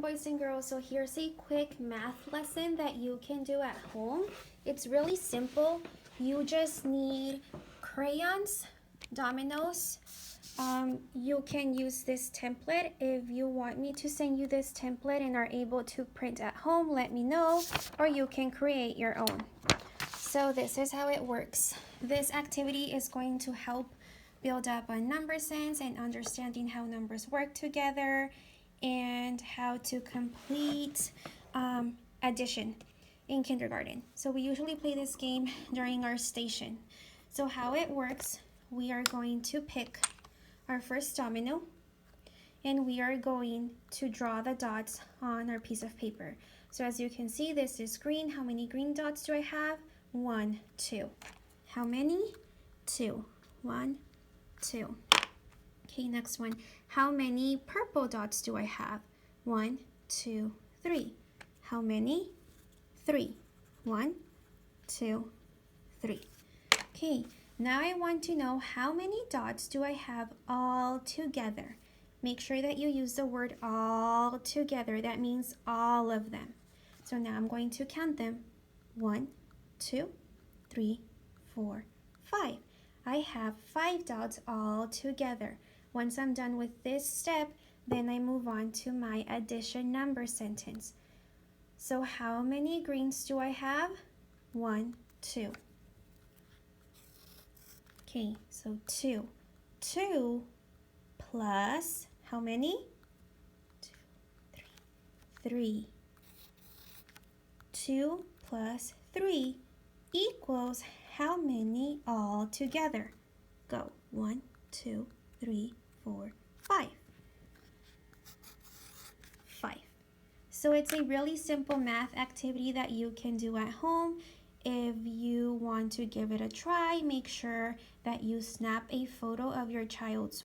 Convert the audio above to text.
boys and girls, so here's a quick math lesson that you can do at home. It's really simple. You just need crayons, dominoes. You can use this template. If you want me to send you this template and are able to print at home, let me know, or you can create your own. So this is how it works. This activity is going to help build up on number sense and understanding how numbers work together and how to complete addition in kindergarten. So we usually play this game during our station. So how it works, we are going to pick our first domino and we are going to draw the dots on our piece of paper. So as you can see, this is green. How many green dots do I have? 1, 2. How many? 2. 1, 2. Okay, next one. How many purple dots do I have? 1, 2, 3. How many? 3. 1, 2, 3. Okay, now I want to know how many dots do I have all together. Make sure that you use the word all together. That means all of them. So now I'm going to count them. 1, 2, 3, 4, 5. I have 5 dots all together. Once I'm done with this step, then I move on to my addition number sentence. So how many greens do I have? 1, 2. Okay, so 2. 2 plus how many? 2, 3. 3. 2 plus 3 equals how many all together? Go. 1, 2, 3, 4, 5. 5. So it's a really simple math activity that you can do at home. If you want to give it a try, make sure that you snap a photo of your child's